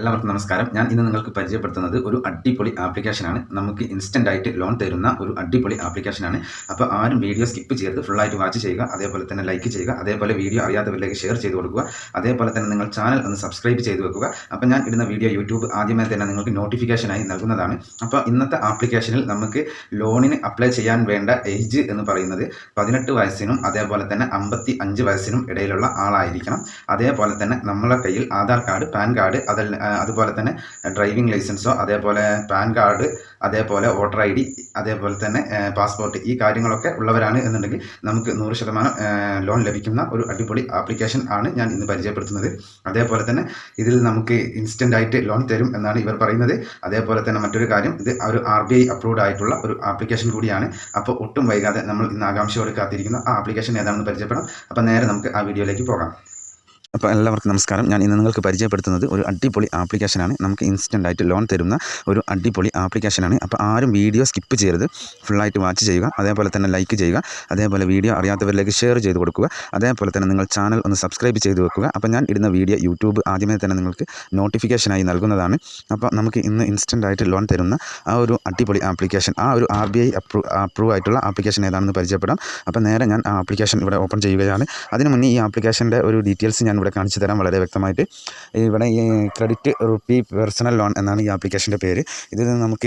എല്ലാവർക്കും നമസ്കാരം. ഞാൻ ഇന്ന് നിങ്ങൾക്ക് പരിചയപ്പെടുത്തുന്നത് ഒരു അടിപൊളി ആപ്ലിക്കേഷനാണ്. നമുക്ക് ഇൻസ്റ്റൻ്റ് ആയിട്ട് ലോൺ തരുന്ന ഒരു അടിപൊളി ആപ്ലിക്കേഷനാണ്. അപ്പോൾ ആരും വീഡിയോ സ്കിപ്പ് ചെയ്ത് ഫുള്ളായിട്ട് വാച്ച് ചെയ്യുക. അതേപോലെ തന്നെ ലൈക്ക് ചെയ്യുക. അതേപോലെ വീഡിയോ അറിയാത്തവരിലേക്ക് ഷെയർ ചെയ്ത് കൊടുക്കുക. അതേപോലെ തന്നെ നിങ്ങൾ ചാനൽ ഒന്ന് സബ്സ്ക്രൈബ് ചെയ്ത് വെക്കുക. അപ്പോൾ ഞാൻ ഇടുന്ന വീഡിയോ യൂട്യൂബ് ആദ്യമേ തന്നെ നിങ്ങൾക്ക് നോട്ടിഫിക്കേഷനായി നൽകുന്നതാണ്. അപ്പോൾ ഇന്നത്തെ ആപ്ലിക്കേഷനിൽ നമുക്ക് ലോണിന് അപ്ലൈ ചെയ്യാൻ വേണ്ട ഏജ് എന്ന് പറയുന്നത് 18 വയസ്സിനും അതേപോലെ തന്നെ 55 വയസ്സിനും ഇടയിലുള്ള ആളായിരിക്കണം. അതേപോലെ തന്നെ നമ്മളെ കയ്യിൽ ആധാർ കാർഡ്, പാൻ കാർഡ്, അതുപോലെ തന്നെ ഡ്രൈവിംഗ് ലൈസൻസോ, അതേപോലെ പാൻ കാർഡ്, അതേപോലെ വോട്ടർ ID, അതേപോലെ തന്നെ പാസ്പോർട്ട്, ഈ കാര്യങ്ങളൊക്കെ ഉള്ളവരാണ് എന്നുണ്ടെങ്കിൽ നമുക്ക് 100% ലോൺ ലഭിക്കുന്ന ഒരു അടിപൊളി ആപ്ലിക്കേഷൻ ആണ് ഞാൻ ഇന്ന് പരിചയപ്പെടുത്തുന്നത്. അതേപോലെ തന്നെ ഇതിൽ നമുക്ക് ഇൻസ്റ്റൻ്റ് ആയിട്ട് ലോൺ തരും എന്നാണ് ഇവർ പറയുന്നത്. അതേപോലെ തന്നെ മറ്റൊരു കാര്യം, ഇത് ഒരു RBI അപ്രൂവ്ഡ് ആയിട്ടുള്ള ഒരു ആപ്ലിക്കേഷൻ കൂടിയാണ്. അപ്പോൾ ഒട്ടും വൈകാതെ നമ്മൾ ഇന്ന് ആകാംക്ഷയോടെ കാത്തിരിക്കുന്ന ആ ആപ്ലിക്കേഷൻ ഏതാണെന്ന് പരിചയപ്പെടാം. അപ്പോൾ നേരെ നമുക്ക് ആ വീഡിയോയിലേക്ക് പോകാം. അപ്പോൾ എല്ലാവർക്കും നമസ്കാരം. ഞാൻ ഇന്ന് നിങ്ങൾക്ക് പരിചയപ്പെടുത്തുന്നത് ഒരു അടിപൊളി ആപ്ലിക്കേഷനാണ്. നമുക്ക് ഇൻസ്റ്റൻ്റ് ആയിട്ട് ലോൺ തരുന്ന ഒരു അടിപൊളി ആപ്ലിക്കേഷനാണ്. അപ്പോൾ ആരും വീഡിയോ സ്കിപ്പ് ചെയ്യരുത്, ഫുള്ളായിട്ട് വാച്ച് ചെയ്യുക. അതേപോലെ തന്നെ ലൈക്ക് ചെയ്യുക. അതേപോലെ വീഡിയോ അറിയാത്തവരിലേക്ക് ഷെയർ ചെയ്ത് കൊടുക്കുക. അതേപോലെ തന്നെ നിങ്ങൾ ചാനൽ ഒന്ന് സബ്സ്ക്രൈബ് ചെയ്ത് വെക്കുക. അപ്പോൾ ഞാൻ ഇടുന്ന വീഡിയോ യൂട്യൂബ് ആദ്യമേ തന്നെ നിങ്ങൾക്ക് നോട്ടിഫിക്കേഷനായി നൽകുന്നതാണ്. അപ്പോൾ നമുക്ക് ഇന്ന് ഇൻസ്റ്റൻ്റ് ആയിട്ട് ലോൺ തരുന്ന ആ ഒരു അടിപൊളി ആപ്ലിക്കേഷൻ, ആ ഒരു RBI അപ്രൂവ് ആയിട്ടുള്ള ആപ്ലിക്കേഷൻ ഏതാണെന്ന് പരിചയപ്പെടാം. അപ്പോൾ നേരെ ഞാൻ ആ ആപ്ലിക്കേഷൻ ഇവിടെ ഓപ്പൺ ചെയ്യുകയാണ്. അതിന് മുന്നേ ഈ ആപ്ലിക്കേഷൻ്റെ ഒരു ഡീറ്റെയിൽസ് ഞാൻ ഇവിടെ കാണിച്ചു തരാം വളരെ വ്യക്തമായിട്ട്. ഇവിടെ ഈ ക്രെഡിറ്റ് റുപ്പി പേഴ്സണൽ ലോൺ എന്നാണ് ഈ ആപ്ലിക്കേഷൻ്റെ പേര്.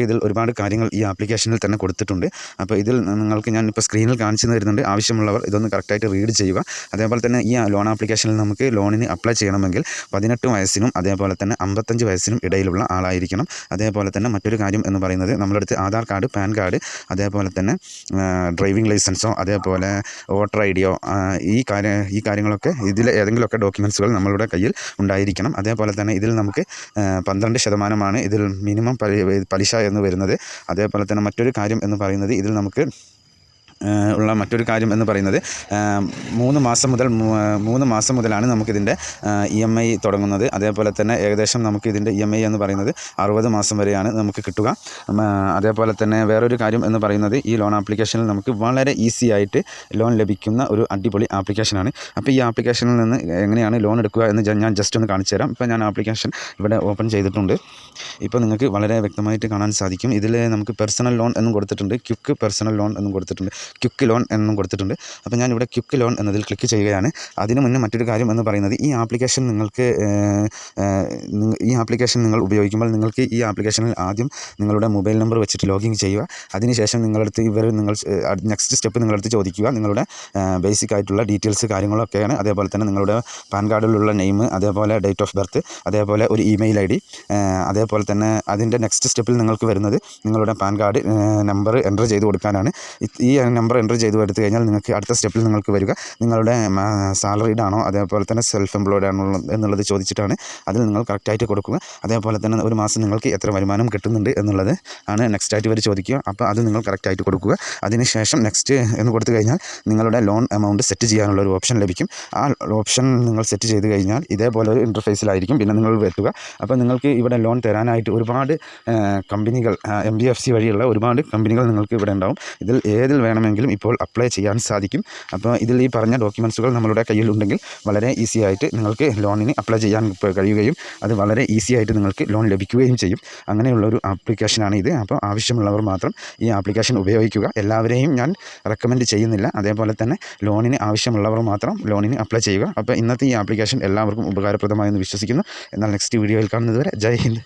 ഇതിൽ ഒരുപാട് കാര്യങ്ങൾ ഈ ആപ്ലിക്കേഷനിൽ തന്നെ കൊടുത്തിട്ടുണ്ട്. അപ്പോൾ ഇതിൽ നിങ്ങൾക്ക് ഞാനിപ്പോൾ സ്ക്രീനിൽ കാണിച്ചു തരുന്നുണ്ട്. ആവശ്യമുള്ളവർ ഇതൊന്ന് കറക്റ്റായിട്ട് റീഡ് ചെയ്യുക. അതേപോലെ തന്നെ ഈ ലോൺ ആപ്ലിക്കേഷനിൽ നമുക്ക് ലോണിന് അപ്ലൈ ചെയ്യണമെങ്കിൽ 18 വയസ്സിനും അതേപോലെ തന്നെ 55 വയസ്സിനും ഇടയിലുള്ള ആളായിരിക്കണം. അതേപോലെ തന്നെ മറ്റൊരു കാര്യം എന്ന് പറയുന്നത്, നമ്മളടുത്ത് ആധാർ കാർഡ്, പാൻ കാർഡ്, അതേപോലെ തന്നെ ഡ്രൈവിംഗ് ലൈസൻസോ, അതേപോലെ വോട്ടർ IDയോ, ഈ കാര്യങ്ങളൊക്കെ ഇതിൽ ഏതെങ്കിലുമൊക്കെ ഡോക്യുമെൻറ്റ്സുകൾ നമ്മളുടെ കയ്യിൽ ഉണ്ടായിരിക്കണം. അതേപോലെ തന്നെ ഇതിൽ നമുക്ക് 12% ഇതിൽ മിനിമം പലിശ എന്ന് വരുന്നത്. അതേപോലെ തന്നെ മറ്റൊരു കാര്യം എന്ന് പറയുന്നത്, ഇതിൽ നമുക്ക് മറ്റൊരു കാര്യം എന്ന് പറയുന്നത് 3 മാസം മുതലാണ് നമുക്കിതിൻ്റെ EMI തുടങ്ങുന്നത്. അതേപോലെ തന്നെ ഏകദേശം നമുക്കിതിൻ്റെ EMI എന്ന് പറയുന്നത് 60 മാസം വരെയാണ് നമുക്ക് കിട്ടുക. അതേപോലെ തന്നെ വേറൊരു കാര്യം എന്ന് പറയുന്നത്, ഈ ലോൺ ആപ്ലിക്കേഷനിൽ നമുക്ക് വളരെ ഈസി ആയിട്ട് ലോൺ ലഭിക്കുന്ന ഒരു അടിപൊളി ആപ്ലിക്കേഷനാണ്. അപ്പോൾ ഈ ആപ്ലിക്കേഷനിൽ നിന്ന് എങ്ങനെയാണ് ലോൺ എടുക്കുക എന്ന് ഞാൻ ജസ്റ്റ് ഒന്ന് കാണിച്ചു തരാം. ഇപ്പോൾ ഞാൻ ആപ്ലിക്കേഷൻ ഇവിടെ ഓപ്പൺ ചെയ്തിട്ടുണ്ട്. ഇപ്പോൾ നിങ്ങൾക്ക് വളരെ വ്യക്തമായിട്ട് കാണാൻ സാധിക്കും. ഇതിൽ നമുക്ക് പേഴ്സണൽ ലോൺ എന്നും കൊടുത്തിട്ടുണ്ട്, ക്വിക്ക് പേഴ്സണൽ ലോൺ എന്നും കൊടുത്തിട്ടുണ്ട്, ക്വിക്ക് ലോൺ എന്നും കൊടുത്തിട്ടുണ്ട്. അപ്പോൾ ഞാനിവിടെ ക്വിക്ക് ലോൺ എന്നതിൽ ക്ലിക്ക് ചെയ്യുകയാണ്. അതിന് മുന്നേ മറ്റൊരു കാര്യം എന്ന് പറയുന്നത്, ഈ ആപ്ലിക്കേഷൻ നിങ്ങൾ ഉപയോഗിക്കുമ്പോൾ നിങ്ങൾക്ക് ഈ ആപ്ലിക്കേഷനിൽ ആദ്യം നിങ്ങളുടെ മൊബൈൽ നമ്പർ വെച്ചിട്ട് ലോഗിൻ ചെയ്യുക. അതിനുശേഷം നിങ്ങൾ നെക്സ്റ്റ് സ്റ്റെപ്പ് നിങ്ങളടുത്ത് ചോദിക്കുക നിങ്ങളുടെ ബേസിക് ആയിട്ടുള്ള ഡീറ്റെയിൽസ് കാര്യങ്ങളൊക്കെയാണ്. അതേപോലെ തന്നെ നിങ്ങളുടെ പാൻ കാർഡിലുള്ള നെയിം, അതേപോലെ ഡേറ്റ് ഓഫ് ബർത്ത്, അതേപോലെ ഒരു ഇമെയിൽ ID, അതേപോലെ തന്നെ അതിൻ്റെ നെക്സ്റ്റ് സ്റ്റെപ്പിൽ നിങ്ങൾക്ക് വരുന്നത് നിങ്ങളുടെ പാൻ കാർഡ് നമ്പർ എൻ്റർ ചെയ്ത് കൊടുക്കാനാണ്. ഈ നമ്പർ എൻ്റർ ചെയ്ത് എടുത്തു കഴിഞ്ഞാൽ നിങ്ങൾക്ക് അടുത്ത സ്റ്റെപ്പിൽ നിങ്ങൾക്ക് വരിക നിങ്ങളുടെ സാലറീഡ് ആണോ അതേപോലെ തന്നെ സെൽഫ് എംപ്ലോയ്ഡ് ആണോ എന്നുള്ളത് ചോദിച്ചിട്ടാണ്. അതിൽ നിങ്ങൾ കറക്റ്റായിട്ട് കൊടുക്കുക. അതേപോലെ തന്നെ ഒരു മാസം നിങ്ങൾക്ക് എത്ര വരുമാനം കിട്ടുന്നുണ്ട് എന്നുള്ളത് ആണ് നെക്സ്റ്റ് ആയിട്ട് ഇവർ ചോദിക്കുക. അപ്പോൾ അത് നിങ്ങൾ കറക്റ്റായിട്ട് കൊടുക്കുക. അതിനുശേഷം നെക്സ്റ്റ് എന്ന് കൊടുത്തു കഴിഞ്ഞാൽ നിങ്ങളുടെ ലോൺ എമൗണ്ട് സെറ്റ് ചെയ്യാനുള്ള ഒരു ഓപ്ഷൻ ലഭിക്കും. ആ ഓപ്ഷൻ നിങ്ങൾ സെറ്റ് ചെയ്ത് കഴിഞ്ഞാൽ ഇതേപോലെ ഒരു ഇൻ്റർഫേസിലായിരിക്കും പിന്നെ നിങ്ങൾ വെട്ടുക. അപ്പോൾ നിങ്ങൾക്ക് ഇവിടെ ലോൺ തരാനായിട്ട് ഒരുപാട് കമ്പനികൾ, NBFC വഴിയുള്ള ഒരുപാട് കമ്പനികൾ നിങ്ങൾക്ക് ഇവിടെ ഉണ്ടാവും. ഏതിൽ വേണമെങ്കിലും ഇപ്പോൾ അപ്ലൈ ചെയ്യാൻ സാധിക്കും. അപ്പോൾ ഇതിൽ ഈ പറഞ്ഞ ഡോക്യുമെൻറ്റ്സുകൾ നമ്മളുടെ കയ്യിലുണ്ടെങ്കിൽ വളരെ ഈസി ആയിട്ട് നിങ്ങൾക്ക് ലോണിന് അപ്ലൈ ചെയ്യാൻ കഴിയുകയും അത് വളരെ ഈസി ആയിട്ട് നിങ്ങൾക്ക് ലോൺ ലഭിക്കുകയും ചെയ്യും. അങ്ങനെയുള്ളൊരു ആപ്ലിക്കേഷനാണ് ഇത്. അപ്പോൾ ആവശ്യമുള്ളവർ മാത്രം ഈ ആപ്ലിക്കേഷൻ ഉപയോഗിക്കുക. എല്ലാവരെയും ഞാൻ റെക്കമെൻഡ് ചെയ്യുന്നില്ല. അതേപോലെ തന്നെ ലോണിന് ആവശ്യമുള്ളവർ മാത്രം ലോണിന് അപ്ലൈ ചെയ്യുക. അപ്പോൾ ഇന്നത്തെ ഈ ആപ്ലിക്കേഷൻ എല്ലാവർക്കും ഉപകാരപ്രദമായെന്ന് വിശ്വസിക്കുന്നു. എന്നാൽ നെക്സ്റ്റ് വീഡിയോയിൽ കാണുന്നതുവരെ ജയ് ഹിന്ദ്.